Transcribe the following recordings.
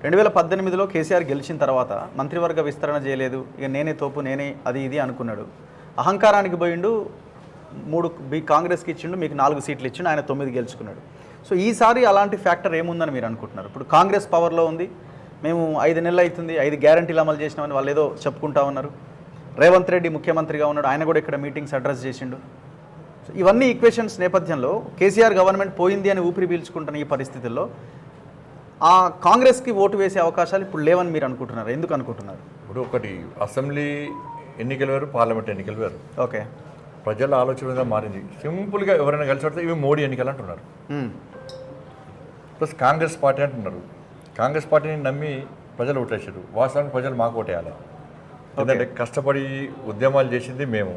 2018లో కేసీఆర్ గెలిచిన తర్వాత మంత్రివర్గ విస్తరణ చేయలేదు, ఇక నేనే తోపు నేనే అది ఇది అనుకున్నాడు. అహంకారానికి పోయిండు, 3 కాంగ్రెస్కి ఇచ్చిండు, మీకు 4 సీట్లు ఇచ్చిండు, ఆయన 9 గెలుచుకున్నాడు. సో ఈసారి అలాంటి ఫ్యాక్టర్ ఏముందని మీరు అనుకుంటున్నారు? ఇప్పుడు కాంగ్రెస్ పవర్లో ఉంది, మేము 5 నెలలు అవుతుంది, 5 గ్యారంటీలు అమలు చేసినామని వాళ్ళు ఏదో చెప్పుకుంటా ఉన్నారు. రేవంత్ రెడ్డి ముఖ్యమంత్రిగా ఉన్నాడు, ఆయన కూడా ఇక్కడ మీటింగ్స్ అడ్రస్ చేసిండు. సో ఇవన్నీ ఈక్వేషన్స్ నేపథ్యంలో కేసీఆర్ గవర్నమెంట్ పోయింది అని ఊపిరి పీల్చుకుంటున్న ఈ పరిస్థితుల్లో ఆ కాంగ్రెస్కి ఓటు వేసే అవకాశాలు ఇప్పుడు లేవని మీరు అనుకుంటున్నారు. ఎందుకు అనుకుంటున్నారు? ఇప్పుడు ఒకటి అసెంబ్లీ ఎన్నికలు వేరు, పార్లమెంట్ ఎన్నికలు వేరు. ఓకే, ప్రజల ఆలోచన మీద మారింది. సింపుల్గా ఎవరైనా కలిసి పడితే ఇవి మోడీ ఎన్నికలు అంటున్నారు. ప్లస్ కాంగ్రెస్ పార్టీ అంటున్నారు. కాంగ్రెస్ పార్టీని నమ్మి ప్రజలు ఓటేసారు. వాస్తవానికి ప్రజలు మాకు ఓటేయాలి. ఎందుకంటే కష్టపడి ఉద్యమాలు చేసింది మేము.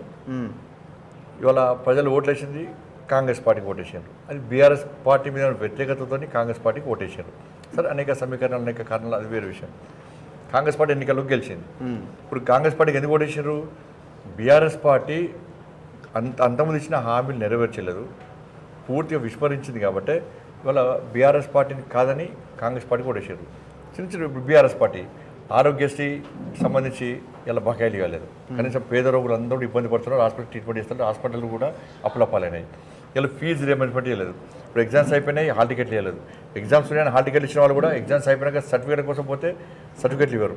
ఇవాళ ప్రజలు ఓట్లేసింది కాంగ్రెస్ పార్టీకి ఓటేసారు. అది బీఆర్ఎస్ పార్టీ మీద వ్యతిరేకతతో కాంగ్రెస్ పార్టీకి ఓటేసారు. సరే, అనేక సమీకరణాలు, అనేక కారణాలు, అది వేరే విషయం. కాంగ్రెస్ పార్టీ ఎన్నికల్లోకి గెలిచింది. ఇప్పుడు కాంగ్రెస్ పార్టీకి ఎందుకు ఓటేసారు? బీఆర్ఎస్ పార్టీ అంతకుముందు ఇచ్చిన హామీలు నెరవేర్చలేదు, పూర్తిగా విస్మరించింది. కాబట్టి ఇవాళ బీఆర్ఎస్ పార్టీని కాదని కాంగ్రెస్ పార్టీకి ఓటేసారు. చిన్న ఇప్పుడు బీఆర్ఎస్ పార్టీ ఆరోగ్యశ్రీ సంబంధించి ఇలా బకాయిలు ఇవ్వలేదు. కనీసం పేద రోగులు అందరూ ఇబ్బంది పడుతున్నారు, హాస్పిటల్ ట్రీట్మెంట్ ఇస్తారు, హాస్పిటల్ కూడా అప్పులప్పాలైనాయి. ఇలా ఫీజు రియంబర్స్మెంట్ ఇవ్వలేదు. ఇప్పుడు ఎగ్జామ్స్ అయిపోయినాయి, హాల్ టికెట్లు ఇవ్వలేదు. ఎగ్జామ్స్ ఉన్నాయని హాల్ టికెట్లు ఇచ్చిన వాళ్ళు కూడా ఎగ్జామ్స్ అయిపోయినాక సర్టిఫికేట్ కోసం పోతే సర్టిఫికేట్లు ఇవ్వరు.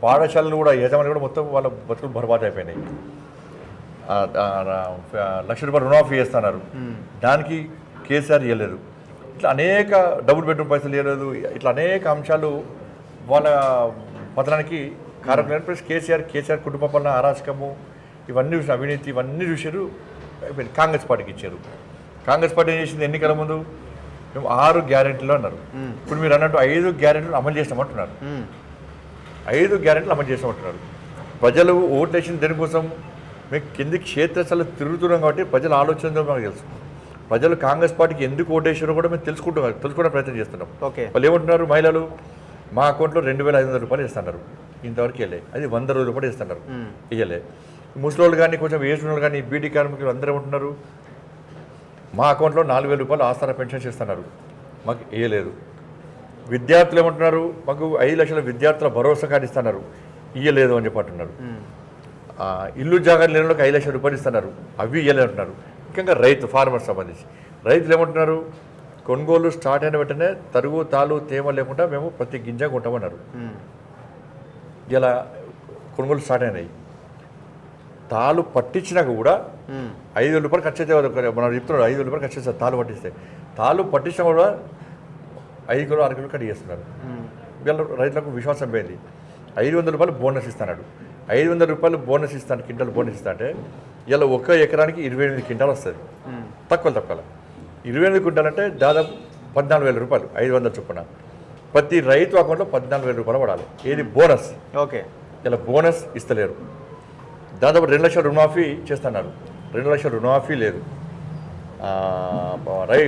పాఠశాలలు కూడా యజమాని కూడా మొత్తం వాళ్ళ బతుకులు బర్బాద్ అయిపోయినాయి. ₹1,00,000 రుణమాఫీ చేస్తున్నారు, దానికి కేసీఆర్ ఇవ్వలేదు. ఇట్లా అనేక డబుల్ బెడ్రూమ్ పైసలు ఇవ్వలేదు. ఇట్లా అనేక అంశాలు వాళ్ళ పతనానికి కారకులైన. ప్లస్ కేసీఆర్ కుటుంబ పాలన, అరాచకము, ఇవన్నీ చూసిన అవినీతి, ఇవన్నీ చూసారు. కాంగ్రెస్ పార్టీకి ఇచ్చారు. కాంగ్రెస్ పార్టీ ఏం చేసింది? ఎన్నికల ముందు మేము 6 గ్యారెంటీలు అన్నారు. ఇప్పుడు మీరు అన్నట్టు 5 గ్యారెంటీలు అమలు చేస్తామంటున్నారు. 5 గ్యారెంటీలు అమలు చేస్తామంటున్నారు. ప్రజలు ఓట్లు వేసింది దేనికోసం? మేము కింది క్షేత్రస్థాయిలో తిరుగుతున్నాం కాబట్టి ప్రజల ఆలోచన మాకు తెలుసు. ప్రజలు కాంగ్రెస్ పార్టీకి ఎందుకు ఓటేసారో కూడా మేము తెలుసుకోవడం ప్రయత్నం చేస్తున్నాం. ఓకే, వాళ్ళు ఏమంటున్నారు? మహిళలు మా అకౌంట్లో ₹2,500 ఇస్తున్నారు, ఇంతవరకు వెళ్ళే. అది 100 రోజులు కూడా ఇస్తున్నారు, ఇవ్వలే. ముసలోళ్ళు కానీ, కొంచెం ఏజ్ వాళ్ళు కానీ, బీడీ కార్మికులు అందరూ ఏమంటున్నారు? మా అకౌంట్లో ₹4,000 ఆస్థాన పెన్షన్స్ ఇస్తున్నారు, మాకు ఇవ్వలేదు. విద్యార్థులు ఏమంటున్నారు? మాకు 5 లక్షల విద్యార్థుల భరోసా కార్డు ఇస్తున్నారు, ఇవ్వలేదు అని చెప్పి అంటున్నారు. ఇల్లు జాగాలు లేని వాళ్ళకి ₹5,00,000 ఇస్తున్నారు, అవి ఇవ్వలేదు అంటున్నారు. ముఖ్యంగా ఫార్మర్స్ సంబంధించి రైతులు ఏమంటున్నారు? కొనుగోలు స్టార్ట్ అయిన వెంటనే తరుగు తాలు తేమ లేకుండా మేము ప్రతి గింజ కొంటామన్నారు. ఇలా కొనుగోలు స్టార్ట్ అయినాయి. తాలు పట్టించినాక కూడా ₹5,000 ఖర్చు అయితే మనం చెప్తున్నాడు. ₹5,000 ఖర్చు చేస్తారు తాలు పట్టిస్తే. తాలు పట్టించినా కూడా 5 కిలో 6 కిలో కట్ చేస్తున్నారు. వీళ్ళ రైతులకు విశ్వాసం పోయింది. ₹500 బోనస్ ఇస్తున్నాడు. ₹500 బోనస్ ఇస్తాను, క్వింటాల్ బోనస్ ఇస్తా అంటే ఇలా 1 ఎకరానికి 28 క్వింటాలు వస్తుంది. తక్కువ 28 క్వింటాలు అంటే దాదాపు ₹14,000, 500 చొప్పున. ప్రతి రైతు అకౌంట్లో ₹14,000 పడాలి. ఏది? బోనస్. ఓకే, ఇలా బోనస్ ఇస్తలేరు. దాదాపు 2 లక్షల రుణమాఫీ చేస్తున్నారు, 2 లక్షల రుణమాఫీ లేదు.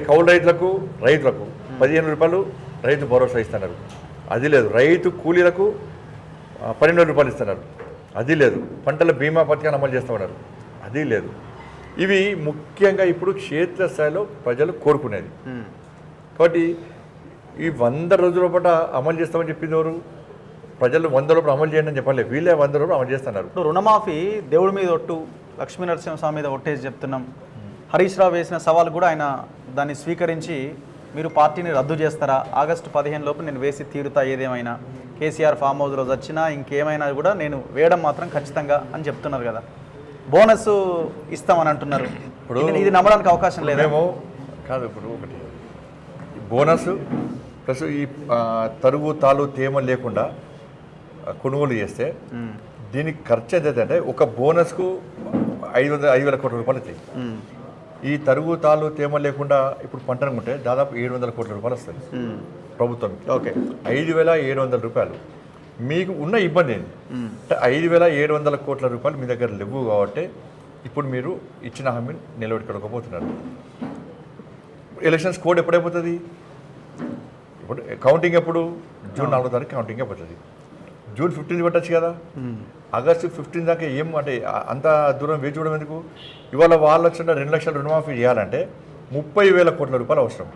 కౌలు రైతులకు ₹15,000 రైతు భరోసా ఇస్తున్నారు, అది లేదు. రైతు కూలీలకు ₹12,000 ఇస్తున్నారు, అది లేదు. పంటల బీమా పథకాన్ని అమలు చేస్తామన్నారు, అది లేదు. ఇవి ముఖ్యంగా ఇప్పుడు క్షేత్రస్థాయిలో ప్రజలు కోరుకునేది. కాబట్టి ఈ 100 రోజుల పాటు అమలు చేస్తామని చెప్పింది ఎవరు? ప్రజలు 100 లోపల అమలు చేయండి అని చెప్పాలి, వీళ్ళే 100 రోజులు అమలు చేస్తున్నారు. ఇప్పుడు రుణమాఫీ దేవుడి మీద ఒట్టు, లక్ష్మీ నరసింహస్వామి మీద ఒట్టేసి చెప్తున్నాం. హరీష్ రావు వేసిన సవాల్ కూడా ఆయన దాన్ని స్వీకరించి మీరు పార్టీని రద్దు చేస్తారా, ఆగస్టు 15 లోపు నేను వేసి తీరుతా, ఏదేమైనా కేసీఆర్ ఫామ్ హౌస్ రోజు వచ్చినా ఇంకేమైనా కూడా నేను వేయడం మాత్రం ఖచ్చితంగా అని చెప్తున్నారు కదా. బోనస్ ఇస్తామని అంటున్నారు. ఇప్పుడు ఇది నమ్మడానికి అవకాశం లేదేమో కాదు. ఇప్పుడు ఒకటి బోనస్ ప్లస్ ఈ తరుగు తాలు తేమ లేకుండా కొనుగోలు చేస్తే దీనికి ఖర్చు ఎంతంటే ఒక బోనస్కు ₹5,000 కోట్ల అవుతాయి. ఈ తరుగు తాలు తేమ లేకుండా ఇప్పుడు పంటను ఉంటే దాదాపు ₹700 కోట్ల వస్తుంది ప్రభుత్వం. ఓకే, ₹5,700. మీకు ఉన్న ఇబ్బంది ఏంటి అంటే ₹5,700 కోట్ల మీ దగ్గర లేవు కాబట్టి ఇప్పుడు మీరు ఇచ్చిన హామీని నిలబెట్టుకోకపోతున్నారు. Elections code ఎప్పుడైపోతుంది? ఇప్పుడు కౌంటింగ్ ఎప్పుడు? జూన్ 4వ తారీఖు కౌంటింగ్ అయిపోతుంది. జూన్ 15 పెట్టచ్చు కదా. ఆగస్టు 15 దాకా ఏం అంటే అంత దూరం వేచి చూడడం ఎందుకు? ఇవాళ వాళ్ళు వచ్చిన 2 లక్షల రుణమాఫీ చేయాలంటే 30,000 కోట్ల రూపాయలు అవసరం.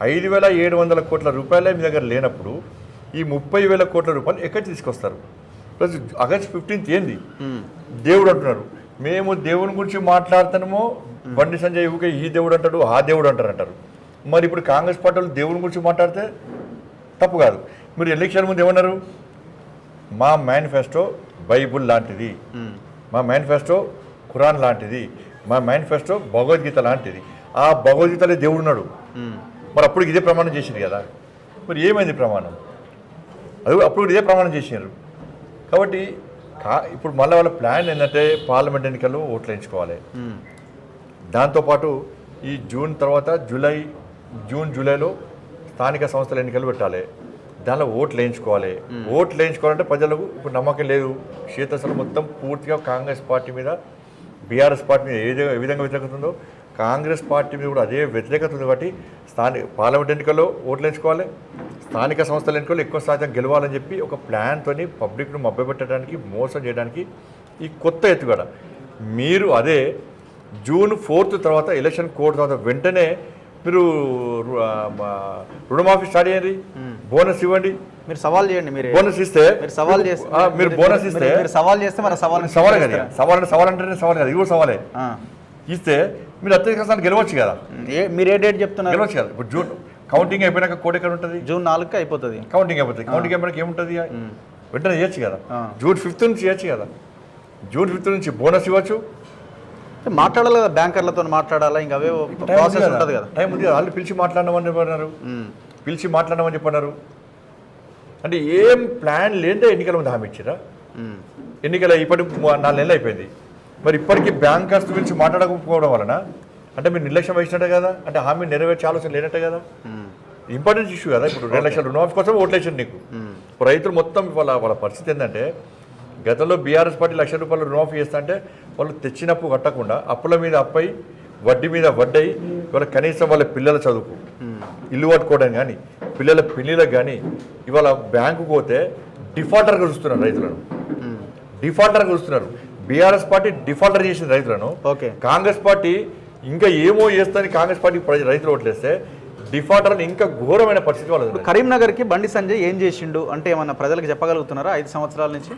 5,700 కోట్ల రూపాయలే మీ దగ్గర లేనప్పుడు ఈ 30,000 కోట్ల రూపాయలు ఎక్కడి తీసుకొస్తారు? ప్లస్ ఆగస్ట్ 15th ఏంది దేవుడు అంటున్నారు. మేము దేవుని గురించి మాట్లాడుతున్నామో బండి సంజయ్ ఊకే ఈ దేవుడు అంటాడు ఆ దేవుడు అంటారు. మరి ఇప్పుడు కాంగ్రెస్ పార్టీ వాళ్ళు దేవుని గురించి మాట్లాడితే తప్పు కాదు. మీరు ఎలక్షన్ ముందు ఏమన్నారు? మా మేనిఫెస్టో బైబుల్ లాంటిది, మా మేనిఫెస్టో ఖురాన్ లాంటిది, మా మేనిఫెస్టో భగవద్గీత లాంటిది. ఆ భగవద్గీతలో దేవుడు ఉన్నాడు. మరి అప్పుడు ఇదే ప్రమాణం చేసింది కదా. మరి ఏమైంది ప్రమాణం? అది అప్పుడు ఇదే ప్రమాణం చేసినారు. కాబట్టి ఇప్పుడు మళ్ళీ వాళ్ళ ప్లాన్ ఏంటంటే పార్లమెంట్ ఎన్నికల్లో ఓట్లు వేయించుకోవాలి. దాంతోపాటు ఈ జూన్ తర్వాత జూన్ జూలైలో స్థానిక సంస్థల ఎన్నికలు పెట్టాలి. దానిలో ఓట్లు వేయించుకోవాలి. ఓట్లు వేయించుకోవాలంటే ప్రజలకు ఇప్పుడు నమ్మకం లేదు. క్షేత్రస్థలం మొత్తం పూర్తిగా కాంగ్రెస్ పార్టీ మీద, బీఆర్ఎస్ పార్టీ మీద ఏ విధంగా వ్యతిరేకత ఉందో కాంగ్రెస్ పార్టీ మీద కూడా అదే వ్యతిరేకత ఉంది. కాబట్టి పార్లమెంట్ ఎన్నికల్లో ఓట్లు వేయించుకోవాలి, స్థానిక సంస్థల ఎన్నికల్లో ఎక్కువ శాతం గెలవాలని చెప్పి ఒక ప్లాన్తో పబ్లిక్ను మభ్యపెట్టడానికి, మోసం చేయడానికి ఈ కొత్త ఎత్తుగడ. మీరు అదే జూన్ 4th తర్వాత ఎలక్షన్ కోడ్ తర్వాత వెంటనే మీరు రుణమాఫీ స్టార్ట్ చేయండి, బోనస్ ఇవ్వండి. మీరు సవాల్ చేయండి. మీరు బోనస్ ఇస్తే మీరు బోనస్ ఇస్తే సవాల్ చేస్తే మన సవాల్ కదా. సవాల్ అంటేనే సవాల్ కదా, ఇది కూడా సవాలే. ఇస్తే మీరు అత్యధిక స్థానాలు గెలవచ్చు కదా. మీరు ఏ డేట్ చెప్తున్నారు? గెలవచ్చు కదా. ఇప్పుడు జూన్ కౌంటింగ్ అయిపోయినాక కోడ్ ఎక్కడ ఉంటుంది? జూన్ 4కి అయిపోతుంది కౌంటింగ్ అయిపోతుంది. కౌంటింగ్ అయిపోయినాక ఏముంటుంది? వెంటనే చేయొచ్చు కదా. జూన్ 5th నుంచి చేయొచ్చు కదా. జూన్ 5th నుంచి బోనస్ ఇవ్వచ్చు. మాట్లాడాలి కదా, బ్యాంకర్లతో మాట్లాడాలా, ఇంకా అవే ప్రాసెస్ ఉంటుంది కదా. టైం ఉంది కదా. వాళ్ళు పిలిచి మాట్లాడమని చెప్పన్నారు, మాట్లాడమని చెప్పన్నారు. అంటే ఏం ప్లాన్ లేదా ఎన్నికల ముందు హామీ ఇచ్చారా? ఎన్నికల ఇప్పటికి 4 నెలలు అయిపోయింది. మరి ఇప్పటికీ బ్యాంకర్స్ గురించి మాట్లాడకపోవడం వలన అంటే మీరు నిర్లక్ష్యం వహించినట్టే కదా. అంటే హామీ నెరవేర్చే ఆలోచన లేనట్టే కదా. ఇంపార్టెంట్ ఇష్యూ కదా. ఇప్పుడు 2 లక్షల రుణమాఫీ కోసం ఓట్లేసారు నీకు. రైతులు మొత్తం వాళ్ళ పరిస్థితి ఏంటంటే, గతంలో బీఆర్ఎస్ పార్టీ ₹1,00,000 రుణమాఫీ చేస్తా అంటే వాళ్ళు తెచ్చినప్పుడు కట్టకుండా అప్పుల మీద అప్పై, వడ్డీ మీద వడ్డై, ఇవాళ కనీసం వాళ్ళ పిల్లల చదువుకు, ఇల్లు కట్టుకోవడం కానీ, పిల్లల పెళ్లిలకు కానీ ఇవాళ బ్యాంకుకు పోతే డిఫాల్టర్గా చూస్తున్నారు రైతులను. డిఫాల్టర్గా చూస్తున్నారు. బీఆర్ఎస్ పార్టీ డిఫాల్టర్ చేసిన రైతులను. కాంగ్రెస్ పార్టీ ఇంకా ఏమో చేస్తాని కాంగ్రెస్ పార్టీ రైతులు ఓట్లేస్తే డిఫాల్టర్ ఇంకా ఘోరమైన పరిస్థితి వాళ్ళు. కరీంనగర్కి బండి సంజయ్ ఏం చేసిండు అంటే ఏమన్నా ప్రజలకు చెప్పగలుగుతున్నారా 5 సంవత్సరాల నుంచి?